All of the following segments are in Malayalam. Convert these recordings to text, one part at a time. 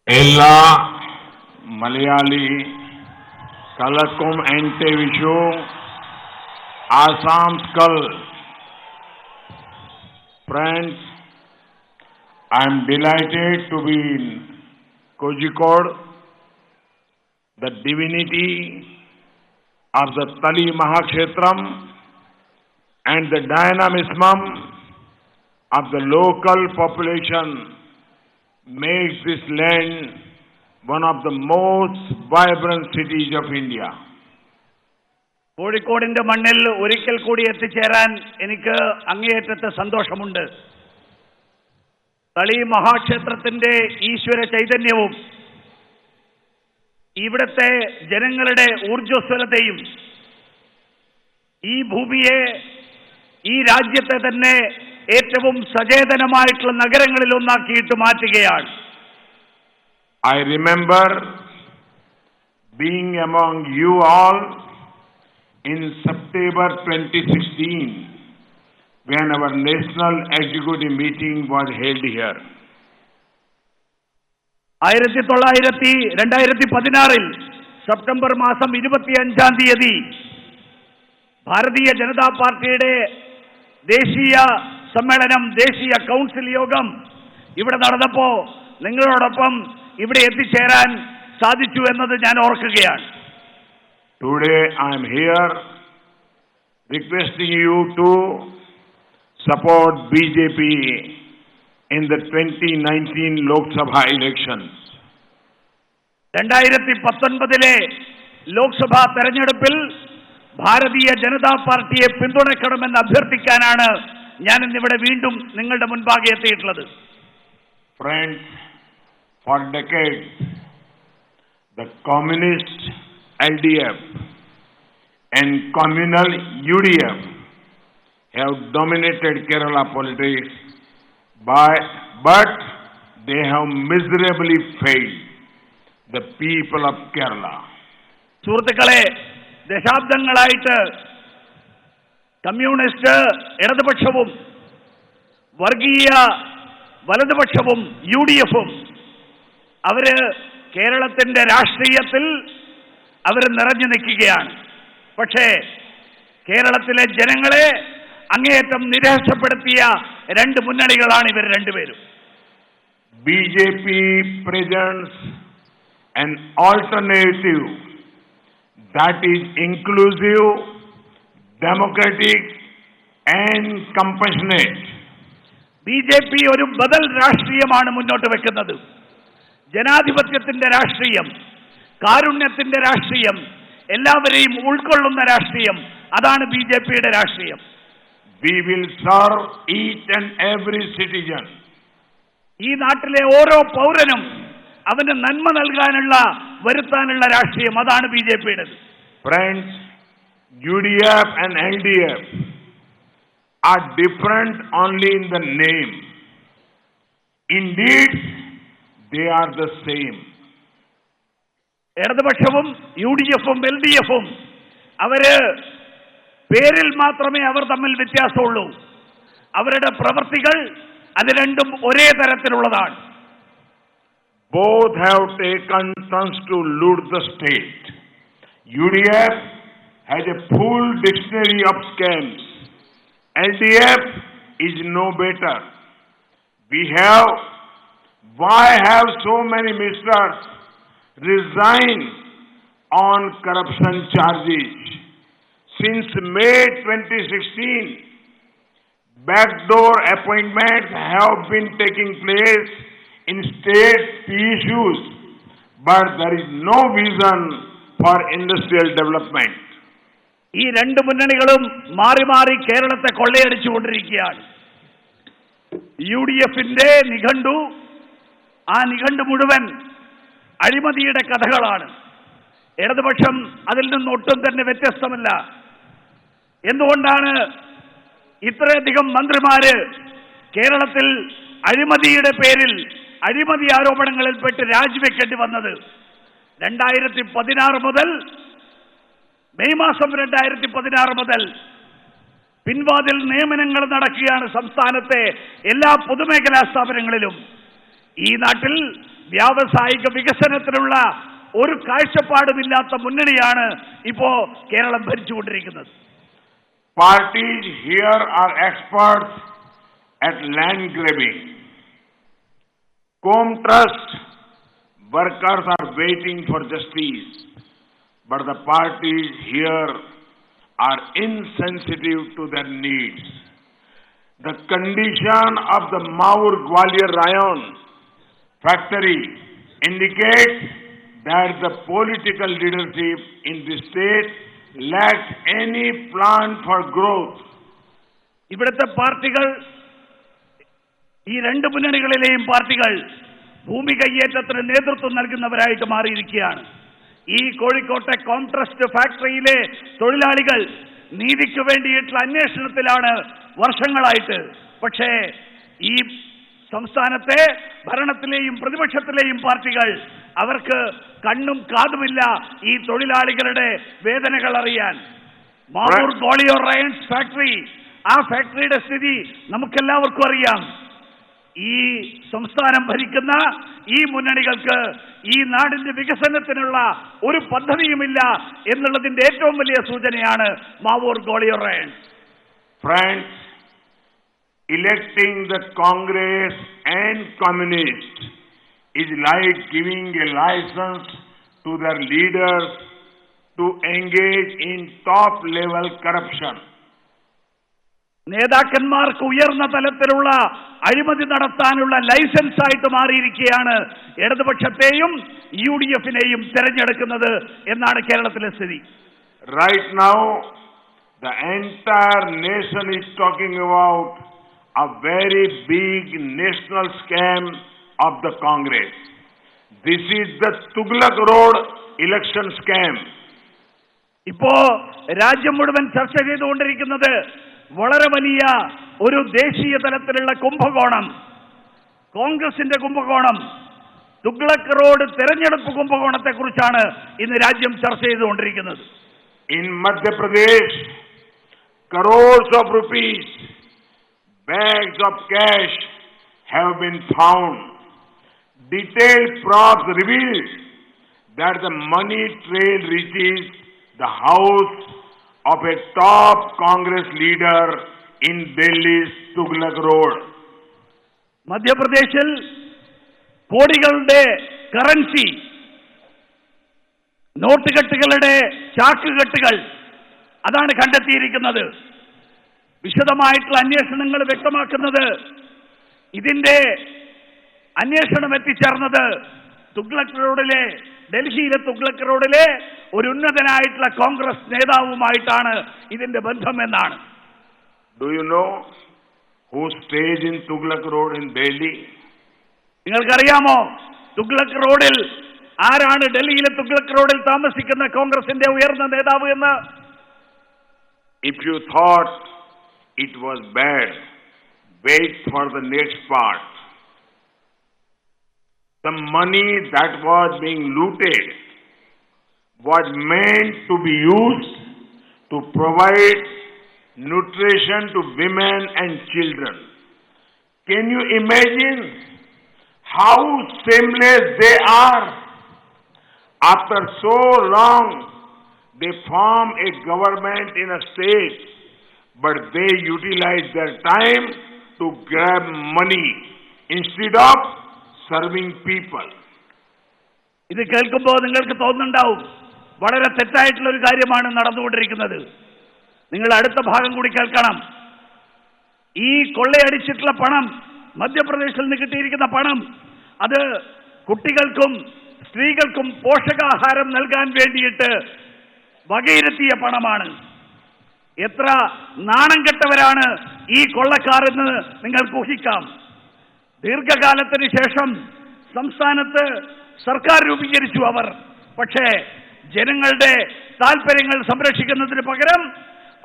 Ella Malayali Kalakum Ente Vishu Assam Skull. Friends, I am delighted to be in Kozhikode, the divinity of the Tali Mahakshetram and the dynamism of the local population makes this land one of the most vibrant cities of India. കോഴിക്കോടിന്റെ മണ്ണിൽ ഒരിക്കൽ കൂടി എത്തിച്ചേരാൻ എനിക്ക് അങ്ങേയറ്റത്തെ സന്തോഷമുണ്ട്. തളി മഹാക്ഷേത്രത്തിന്റെ ഈശ്വര ചൈതന്യവും ഇവിടുത്തെ ജനങ്ങളുടെ ഊർജ്ജസ്വലതയും ഈ ഭൂമിയെ, ഈ രാജ്യത്തെ തന്നെ ഏറ്റവും സചേതനമായിട്ടുള്ള നഗരങ്ങളിൽ ഒന്നാക്കിയിട്ട് മാറ്റുകയാണ്. I remember being among you all in September 2016 when our national executive meeting was held here. 2016 September മാസം 25-ാം തീയതി ഭാരതീയ ജനതാ പാർട്ടിയുടെ ദേശീയ സമ്മേളനം, ദേശീയ കൗൺസിൽ യോഗം ഇവിടെ നടന്നപ്പോൾ നിങ്ങളോടൊപ്പം ഇവിടെ എത്തിച്ചേരാൻ സാധിച്ചു എന്നത് ഞാൻ ഓർക്കുകയാണ്. Today I am here requesting you to support BJP in the 2019 Lok Sabha elections. 2019 Lok Sabha തെരഞ്ഞെടുപ്പിൽ ഭാരതീയ ജനതാ പാർട്ടിയെ പിന്തുണയ്ക്കണമെന്ന് അഭ്യർത്ഥിക്കാനാണ് ഞാൻ ഇന്നിവിടെ വീണ്ടും നിങ്ങളുടെ മുൻപാകെ എത്തിയിട്ടുള്ളത്. Friends, for decades the communist LDF and communal UDF have dominated Kerala politics, but they have miserably failed the people of Kerala. സുഹൃത്തുക്കളെ, ദശാബ്ദങ്ങളായിട്ട് കമ്മ്യൂണിസ്റ്റ് ഇടതുപക്ഷവും വർഗീയ വലതുപക്ഷവും UDFും അവര് കേരളത്തിന്റെ രാഷ്ട്രീയത്തിൽ അവർ നിറഞ്ഞു നിൽക്കുകയാണ്. പക്ഷേ കേരളത്തിലെ ജനങ്ങളെ അങ്ങേയറ്റം നിരാശപ്പെടുത്തിയ രണ്ട് മുന്നണികളാണ് ഇവർ രണ്ടുപേരും. BJP presents an alternative that is inclusive, democratic and compassionate. BJP ഒരു ബദൽ രാഷ്ട്രീയമാണ് മുന്നോട്ട് വെക്കുന്നത്. ജനാധിപത്യത്തിന്റെ രാഷ്ട്രീയം, കാരുണ്യത്തിന്റെ രാഷ്ട്രീയം, എല്ലാവരെയും ഉൾക്കൊള്ളുന്ന രാഷ്ട്രീയം, അതാണ് BJPയുടെ രാഷ്ട്രീയം. We will serve each and every citizen. ഈ നാട്ടിലെ ഓരോ പൗരനും അവന് നന്മ നൽകാനുള്ള, വരുത്താനുള്ള രാഷ്ട്രീയം, അതാണ് BJPയുടേത്. Friends, UDF and LDF are different only in the name. Indeed, they are the same. ഇടതുപക്ഷവും UDFും LDFും അവര് പേരിൽ മാത്രമേ അവർ തമ്മിൽ വ്യത്യാസമുള്ളൂ. അവരുടെ പ്രവൃത്തികൾ അത് രണ്ടും ഒരേ തരത്തിലുള്ളതാണ്. Both have taken turns to loot the state. UDF has a full dictionary of scams. LDF is no better. Why have so many ministers resigned on corruption charges? Since May 2016, backdoor appointments have been taking place in state PSUs, but there is no vision for industrial development. ഈ രണ്ട് മുന്നണികളും മാറി മാറി കേരളത്തെ കൊള്ളയടിച്ചുകൊണ്ടിരിക്കുകയാണ്. UDFന്റെ നിഘണ്ടു, ആ നിഘണ്ടു മുഴുവൻ അഴിമതിയുടെ കഥകളാണ്. ഇടതുപക്ഷം അതിൽ നിന്നൊട്ടും തന്നെ വ്യത്യസ്തമല്ല. എന്തുകൊണ്ടാണ് ഇത്രയധികം മന്ത്രിമാര് കേരളത്തിൽ അഴിമതിയുടെ പേരിൽ, അഴിമതി ആരോപണങ്ങളിൽപ്പെട്ട് രാജിവെക്കേണ്ടി വന്നത്? 2016 മുതൽ, മെയ് മാസം 2016 മുതൽ പിൻവാതിൽ നിയമനങ്ങൾ നടക്കുകയാണ് സംസ്ഥാനത്തെ എല്ലാ പൊതുമേഖലാ സ്ഥാപനങ്ങളിലും. ഈ നാട്ടിൽ വ്യാവസായിക വികസനത്തിനുള്ള ഒരു കാഴ്ചപ്പാടുമില്ലാത്ത മുന്നണിയാണ് ഇപ്പോ Keralam ഭരിച്ചുകൊണ്ടിരിക്കുന്നത്. Parties here are experts at land grabbing. Com Trust workers are waiting for justice, but the parties here are insensitive to their needs. The condition of the Maur Gwalior Rayon factory indicates that the political leadership in the state lacks any plan for growth. ഇവിടുത്തെ പാർട്ടികൾ, ഈ രണ്ട് മുന്നണികളിലെയും പാർട്ടികൾ ഭൂമി കയ്യേറ്റത്തിന് നേതൃത്വം നൽകുന്നവരായിട്ട് മാറിയിരിക്കുകയാണ്. ഈ കോഴിക്കോട്ടെ കോംട്രസ്റ്റ് ഫാക്ടറിയിലെ തൊഴിലാളികൾ നീതിക്ക് വേണ്ടിയിട്ടുള്ള അന്വേഷണത്തിലാണ് വർഷങ്ങളായിട്ട്. പക്ഷേ ഈ സംസ്ഥാനത്തെ ഭരണത്തിലെയും പ്രതിപക്ഷത്തിലെയും പാർട്ടികൾ അവർക്ക് കണ്ണും കാതുമില്ല ഈ തൊഴിലാളികളുടെ വേദനകൾ അറിയാൻ. മാവൂർ ഗോളിയോർ റയൻസ് ഫാക്ടറി, ആ ഫാക്ടറിയുടെ സ്ഥിതി നമുക്കെല്ലാവർക്കും അറിയാം. ഈ സംസ്ഥാനം ഭരിക്കുന്ന ഈ മുന്നണികൾക്ക് ഈ നാടിന്റെ വികസനത്തിനുള്ള ഒരു പദ്ധതിയുമില്ല എന്നുള്ളതിന്റെ ഏറ്റവും വലിയ സൂചനയാണ് Mavoor Gwalior Ryan's. Friends, electing the Congress and Communists is like giving a license to their leaders to engage in top-level corruption. നേതാക്കന്മാർക്ക് ഉയർന്ന തലത്തിലുള്ള അഴിമതി നടത്താനുള്ള ലൈസൻസ് ആയിട്ട് മാറിയിരിക്കുകയാണ് ഇടതുപക്ഷത്തെയും UDF-നെയും തെരഞ്ഞെടുക്കുന്നത് എന്നാണ് കേരളത്തിലെ സ്ഥിതി. Right now, the entire nation is talking about a very big national scam of the Congress. This is the Tughlaq Road election scam. ഇപ്പോ രാജ്യം മുഴുവൻ ചർച്ച ചെയ്തുകൊണ്ടിരിക്കുന്നത് വളരെ വലിയ ഒരു ദേശീയ തലത്തിലുള്ള കുംഭകോണം, കോൺഗ്രസിന്റെ കുംഭകോണം, തുഗ്ലക് റോഡ് തെരഞ്ഞെടുപ്പ് കുംഭകോണത്തെ കുറിച്ചാണ് ഇന്ന് രാജ്യം ചർച്ച ചെയ്തുകൊണ്ടിരിക്കുന്നത്. In Madhya Pradesh, crores of rupees, bags of cash have been found. Detailed proofs reveal that the money trail reaches the house of a top Congress leader in Delhi's Tughlaq Road. മധ്യപ്രദേശിൽ കോടികളുടെ കറൻസി, നോട്ടുകെട്ടുകളുടെ ചാക്കുകെട്ടുകൾ അതാണ് കണ്ടെത്തിയിരിക്കുന്നത്. വിശദമായിട്ടുള്ള അന്വേഷണങ്ങൾ വ്യക്തമാക്കുന്നത് ഇതിന്റെ അന്വേഷണം എത്തിച്ചേർന്നത് തുഗ്ലക് റോഡിലെ, ഡൽഹിയിലെ തുഗ്ലക് റോഡിലെ ഒരു ഉന്നതനായിട്ടുള്ള കോൺഗ്രസ് നേതാവുമായിട്ടാണ് ഇതിന്റെ ബന്ധം എന്നാണ്. Do you know who stays in Tughlaq Road in Delhi? നിങ്ങൾക്കറിയാമോ തുഗ്ലക് റോഡിൽ ആരാണ് ഡൽഹിയിലെ തുഗ്ലക് റോഡിൽ താമസിക്കുന്ന കോൺഗ്രസിന്റെ ഉയർന്ന നേതാവ് എന്ന്? If you thought it was bad, wait for the next part. The money that was being looted was meant to be used to provide nutrition to women and children. Can you imagine how shameless they are? After so long, they form a government in a state, but they utilize their time to grab money instead of serving people. ഇത് കേൾക്കുമ്പോൾ നിങ്ങൾക്ക് തോന്നുന്നുണ്ടാവും വളരെ തെറ്റായിട്ടുള്ള ഒരു കാര്യമാണ് നടന്നുകൊണ്ടിരിക്കുന്നത്. നിങ്ങൾ അടുത്ത ഭാഗം കൂടി കേൾക്കണം. ഈ കൊള്ളയടിച്ചിട്ടുള്ള പണം, മധ്യപ്രദേശിൽ നിന്ന് കിട്ടിയിരിക്കുന്ന പണം, അത് കുട്ടികൾക്കും സ്ത്രീകൾക്കും പോഷകാഹാരം നൽകാൻ വേണ്ടിയിട്ട് വകയിരുത്തിയ പണമാണ്. എത്ര നാണം കെട്ടവരാണ് ഈ കൊള്ളക്കാരെന്ന് നിങ്ങൾക്ക് ഊഹിക്കാം. ദീർഘകാലത്തിന് ശേഷം സംസ്ഥാനത്ത് സർക്കാർ രൂപീകരിച്ചു അവർ. പക്ഷേ ജനങ്ങളുടെ താൽപര്യങ്ങൾ സംരക്ഷിക്കുന്നതിന് പകരം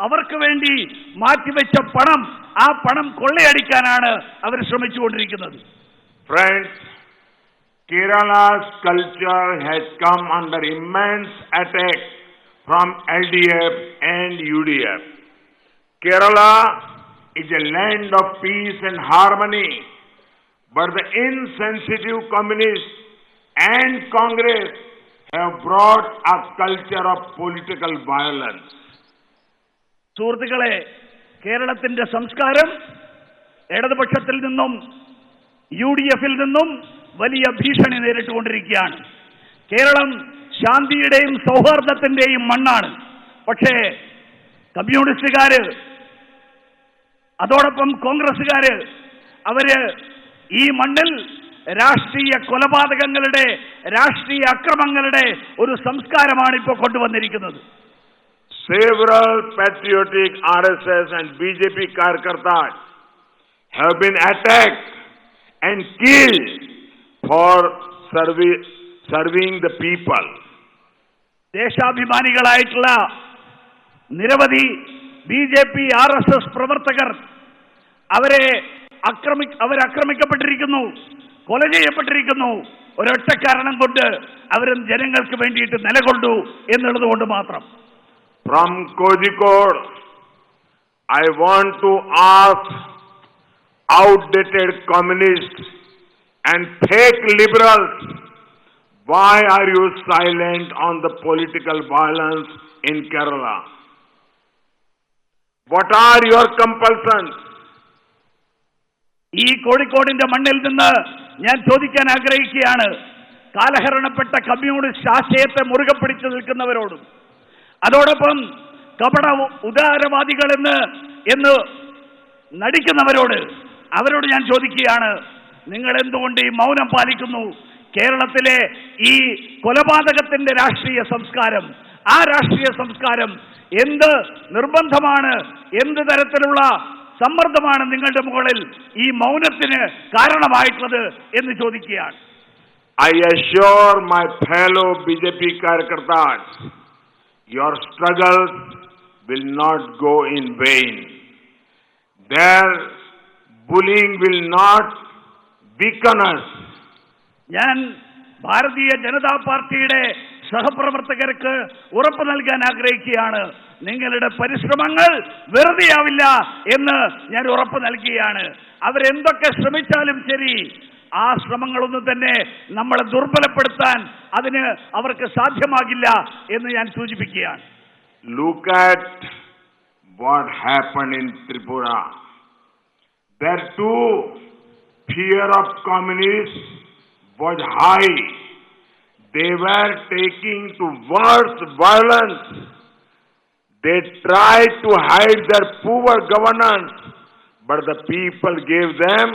അവർക്ക് വേണ്ടി മാറ്റിവെച്ച പണം, ആ പണം കൊള്ളയടിക്കാനാണ് അവർ ശ്രമിച്ചുകൊണ്ടിരിക്കുന്നത്. Friends, Kerala's culture has come under immense attack from LDF and UDF. Kerala is a land of peace and harmony, but the insensitive communists and Congress have brought a culture of political violence. സുഹൃത്തുക്കളെ, കേരളത്തിന്റെ സംസ്കാരം ഇടതുപക്ഷത്തിൽ നിന്നും UDF-ൽ നിന്നും വലിയ ഭീഷണി നേരിട്ടുകൊണ്ടിരിക്കുകയാണ്. കേരളം ശാന്തിയുടെയും സൗഹാർദ്ദത്തിന്റെയും മണ്ണാണ്. പക്ഷേ കമ്മ്യൂണിസ്റ്റുകാര് അതോടൊപ്പം കോൺഗ്രസുകാര് അവര് ഈ മണ്ണിൽ രാഷ്ട്രീയ കൊലപാതകങ്ങളുടെ, രാഷ്ട്രീയ അക്രമങ്ങളുടെ ഒരു സംസ്കാരമാണ് ഇപ്പോൾ കൊണ്ടുവന്നിരിക്കുന്നത്. Several patriotic RSS and BJP Karyakartas have been attacked and killed for serving the people. ദേശാഭിമാനികളായിട്ടുള്ള നിരവധി BJP RSS പ്രവർത്തകർ അവരാക്രമിക്കപ്പെട്ടിരിക്കുന്നു, കൊല ചെയ്യപ്പെട്ടിരിക്കുന്നു. ഒരൊറ്റ കാരണം കൊണ്ട് അവരും ജനങ്ങൾക്ക് വേണ്ടിയിട്ട് നിലകൊണ്ടു എന്നുള്ളത് കൊണ്ട് മാത്രം. From Kozhikode, I want to ask outdated communists and fake liberals, why are you silent on the political violence in Kerala? What are your compulsions? ഈ കോഴിക്കോടിന്റെ മണ്ണിൽ നിന്ന് ഞാൻ ചോദിക്കാൻ ആഗ്രഹിക്കുകയാണ്, കാലഹരണപ്പെട്ട കമ്മ്യൂണിസ്റ്റ് ആശയത്തെ മുറുകെ പിടിച്ചു നിൽക്കുന്നവരോടും അതോടൊപ്പം കപട ഉദാരവാദികൾ എന്ന് നടിക്കുന്നവരോട്, അവരോട് ഞാൻ ചോദിക്കുകയാണ്, നിങ്ങൾ എന്തുകൊണ്ട് ഈ മൗനം പാലിക്കുന്നു? കേരളത്തിലെ ഈ കൊലപാതകത്തിന്റെ രാഷ്ട്രീയ സംസ്കാരം, ആ രാഷ്ട്രീയ സംസ്കാരം എന്ത് നിർബന്ധമാണ്, എന്ത് തരത്തിലുള്ള സമ്മർദ്ദമാണ് നിങ്ങളുടെ മുകളിൽ ഈ മൗനത്തിന് കാരണമായിട്ടുള്ളത് എന്ന് ചോദിക്കുകയാണ്. I assure my fellow BJP Karyakartas, your struggles will not go in vain. Their bullying will not weaken us. ഞാൻ ഭാരതീയ ജനതാ പാർട്ടിയുടെ സഹപ്രവർത്തകർക്ക് ഉറപ്പ് നൽകാൻ ആഗ്രഹിക്കുകയാണ്, നിങ്ങളുടെ പരിശ്രമങ്ങൾ വെറുതെയാവില്ല എന്ന് ഞാൻ ഉറപ്പ് നൽകുകയാണ്. അവരെന്തൊക്കെ ശ്രമിച്ചാലും ശരി, ആ ശ്രമങ്ങളൊന്നും തന്നെ നമ്മളെ ദുർബലപ്പെടുത്താൻ അതിന് അവർക്ക് സാധ്യമാകില്ല എന്ന് ഞാൻ സൂചിപ്പിക്കുകയാണ്. Look at what happened in Tripura. There too, fear of communists was high. They were taking to worse violence. They tried to hide their poor governance, but the people gave them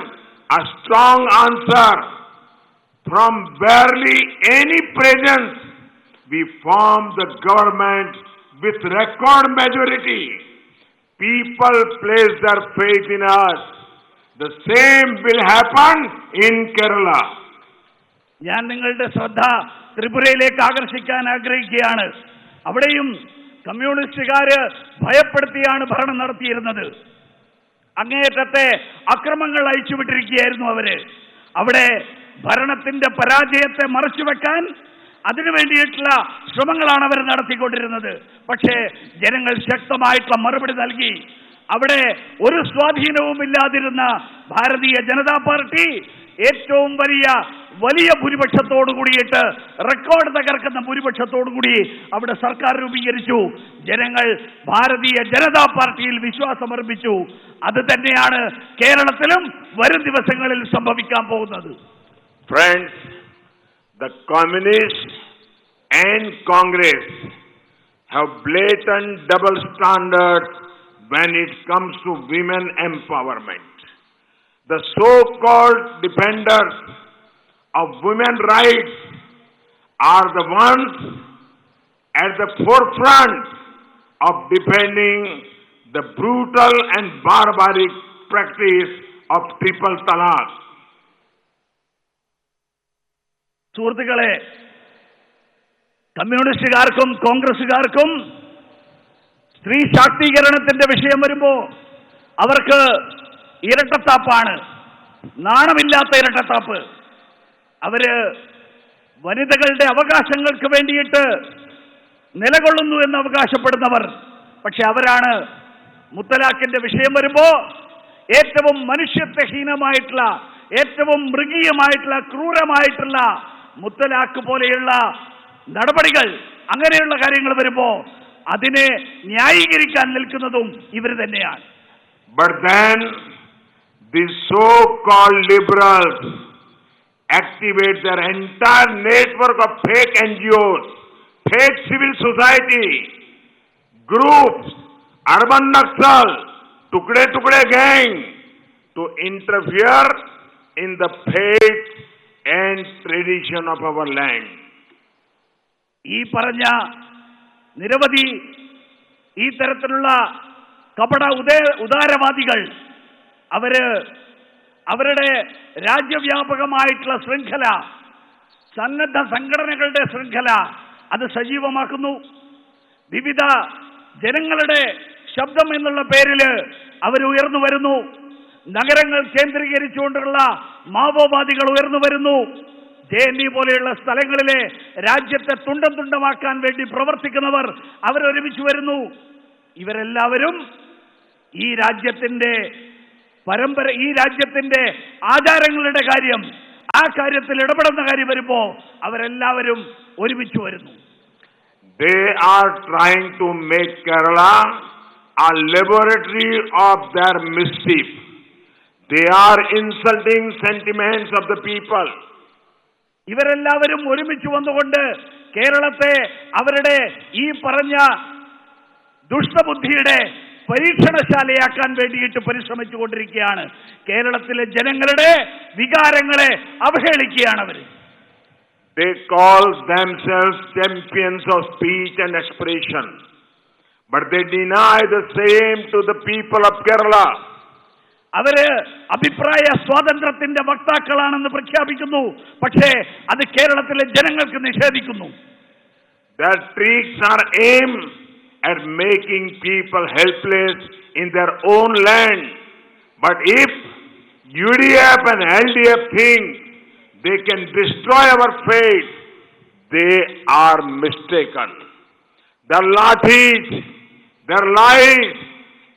a strong answer. From barely any presence, we formed the government with record majority. People placed their faith in us. The same will happen in Kerala. ഞാൻ നിങ്ങളുടെ ശ്രദ്ധ ത്രിപുരയിലേക്ക് ആകർഷിക്കാൻ ആഗ്രഹിക്കുകയാണ്. അവിടെയും കമ്മ്യൂണിസ്റ്റുകാര് ഭയപ്പെടുത്തിയാണ് ഭരണം നടത്തിയിരുന്നത്. അങ്ങേയറ്റത്തെ അക്രമങ്ങൾ അയച്ചുവിട്ടിരിക്കുകയായിരുന്നു അവര്. അവിടെ ഭരണത്തിന്റെ പരാജയത്തെ മറച്ചുവെക്കാൻ അതിനു വേണ്ടിയിട്ടുള്ള ശ്രമങ്ങളാണ് അവർ നടത്തിക്കൊണ്ടിരുന്നത്. പക്ഷേ ജനങ്ങൾ ശക്തമായിട്ടുള്ള മറുപടി നൽകി. അവിടെ ഒരു സ്വാധീനവും ഇല്ലാതിരുന്ന ഭാരതീയ ജനതാ പാർട്ടി ഏറ്റവും വലിയ ഭൂരിപക്ഷത്തോടു കൂടിയിട്ട്, റെക്കോർഡ് തകർക്കുന്ന ഭൂരിപക്ഷത്തോടു കൂടി അവിടെ സർക്കാർ രൂപീകരിച്ചു. ജനങ്ങൾ ഭാരതീയ ജനതാ പാർട്ടിയിൽ വിശ്വാസമർപ്പിച്ചു. അത് തന്നെയാണ് കേരളത്തിലും വരും ദിവസങ്ങളിൽ സംഭവിക്കാൻ പോകുന്നത്. Friends, the communists and Congress have blatant double standards when it comes to women empowerment. The so-called defenders of women's rights are the ones at the forefront of defending the brutal and barbaric practice of triple talaq. സുഹൃത്തുക്കളെ, കമ്മ്യൂണിസ്റ്റുകാർക്കും കോൺഗ്രസുകാർക്കും സ്ത്രീ ശാക്തീകരണത്തിന്റെ വിഷയം വരുമ്പോ അവർക്ക് ഇരട്ടത്താപ്പാണ്, നാണമില്ലാത്ത ഇരട്ടത്താപ്പ്. അവര് വനിതകളുടെ അവകാശങ്ങൾക്ക് വേണ്ടിയിട്ട് നിലകൊള്ളുന്നു എന്ന് അവകാശപ്പെടുന്നവർ. പക്ഷെ അവരാണ് മുത്തലാഖിന്റെ വിഷയം വരുമ്പോ ഏറ്റവും മനുഷ്യത്വഹീനമായിട്ടുള്ള, ഏറ്റവും മൃഗീയമായിട്ടുള്ള, ക്രൂരമായിട്ടുള്ള മുത്തലാഖ് പോലെയുള്ള നടപടികൾ, അങ്ങനെയുള്ള കാര്യങ്ങൾ വരുമ്പോ അതിനെ ന്യായീകരിക്കാൻ നിൽക്കുന്നതും ഇവർ തന്നെയാണ്. But then the so-called liberals activate their entire network of fake NGOs, fake civil society groups, urban Naxal, Tukde gang to interfere in the faith and tradition of our land. ഈ പറഞ്ഞ നിരവധി ഈ തരത്തിലുള്ള കപട ഉദാരവാദികൾ അവരുടെ രാജ്യവ്യാപകമായിട്ടുള്ള ശൃംഖല, സന്നദ്ധ സംഘടനകളുടെ ശൃംഖല അത് സജീവമാക്കുന്നു. വിവിധ ജനങ്ങളുടെ ശബ്ദം എന്നുള്ള പേരിൽ അവർ ഉയർന്നു വരുന്നു. നഗരങ്ങൾ കേന്ദ്രീകരിച്ചുകൊണ്ടുള്ള മാവോവാദികൾ ഉയർന്നു വരുന്നു. JNE പോലെയുള്ള സ്ഥലങ്ങളിലെ രാജ്യത്തെ തുണ്ടം തുണ്ടമാക്കാൻ വേണ്ടി പ്രവർത്തിക്കുന്നവർ അവരൊരുമിച്ച് വരുന്നു. ഇവരെല്ലാവരും ഈ രാജ്യത്തിന്റെ പരമ്പര, ഈ രാജ്യത്തിന്റെ ആചാരങ്ങളുടെ കാര്യം, ആ കാര്യത്തിൽ ഇടപെടുന്ന കാര്യം വരുമ്പോ അവരെല്ലാവരും ഒരുമിച്ച് വരുന്നു. They are trying to make Kerala a laboratory of their mischief. They are insulting sentiments of the people. ഇവരെല്ലാവരും ഒരുമിച്ച് വന്നുകൊണ്ട് കേരളത്തെ അവരുടെ ഈ പറഞ്ഞ ദുഷ്ടബുദ്ധിയുടെ പരീക്ഷണശാലയാക്കാൻ വേണ്ടിയിട്ട് പരിശ്രമിച്ചുകൊണ്ടിരിക്കുകയാണ്. കേരളത്തിലെ ജനങ്ങളുടെ വികാരങ്ങളെ അവഹേളിക്കുകയാണ് അവർ. They call themselves champions of speech and expression, but they deny the same to the people of Kerala. അവര് അഭിപ്രായ സ്വാതന്ത്ര്യത്തിന്റെ വക്താക്കളാണെന്ന് പ്രഖ്യാപിക്കുന്നു, പക്ഷേ അത് കേരളത്തിലെ ജനങ്ങൾക്ക് നിഷേധിക്കുന്നു. Their tricks are aimed at making people helpless in their own land. But if UDF and LDF think they can destroy our faith, they are mistaken. Their lathis, their lies,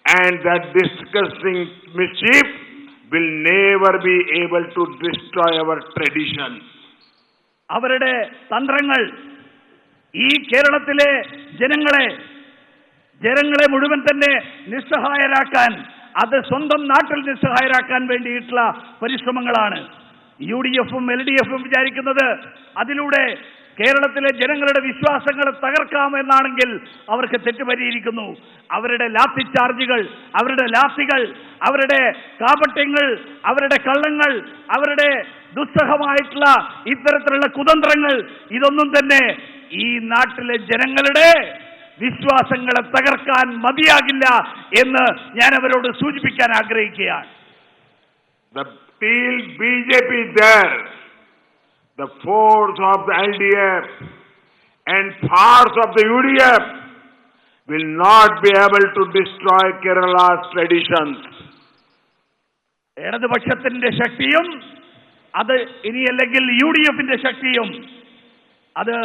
and that disgusting mischief will never be able to destroy our traditions. അവരുടെ തന്ത്രങ്ങൾ ഈ കേരളത്തിലെ ജനങ്ങളെ മുഴുവൻ തന്നെ നിസ്സഹായരാക്കാൻ, അത് സ്വന്തം നാട്ടിൽ നിസ്സഹായരാക്കാൻ വേണ്ടിയിട്ടുള്ള പരിശ്രമങ്ങളാണ്. UDFും LDFും വിചാരിക്കുന്നത് അതിലൂടെ കേരളത്തിലെ ജനങ്ങളുടെ വിശ്വാസങ്ങളെ തകർക്കാമെന്നാണെങ്കിൽ അവർക്ക് തെറ്റുപറ്റിയിരിക്കുന്നു. അവരുടെ ലാത്തി ചാർജുകൾ, അവരുടെ ലാത്തികൾ, അവരുടെ കാപട്യങ്ങൾ, അവരുടെ കള്ളങ്ങൾ, അവരുടെ ദുസ്സഹമായിട്ടുള്ള ഇത്തരത്തിലുള്ള കുതന്ത്രങ്ങൾ, ഇതൊന്നും തന്നെ ഈ നാട്ടിലെ ജനങ്ങളുടെ വിശ്വാസങ്ങളെ തകർക്കാൻ മതിയാകില്ല എന്ന് ഞാൻ അവരോട് സൂചിപ്പിക്കാൻ ആഗ്രഹിക്കുകയാണ്. The BJP there, the force of the LDF and force of the UDF will not be able to destroy Kerala's traditions. ഇടതുപക്ഷത്തിന്റെ ശക്തിയും അത് ഇനിയല്ലെങ്കിൽ UDFന്റെ ശക്തിയും അത്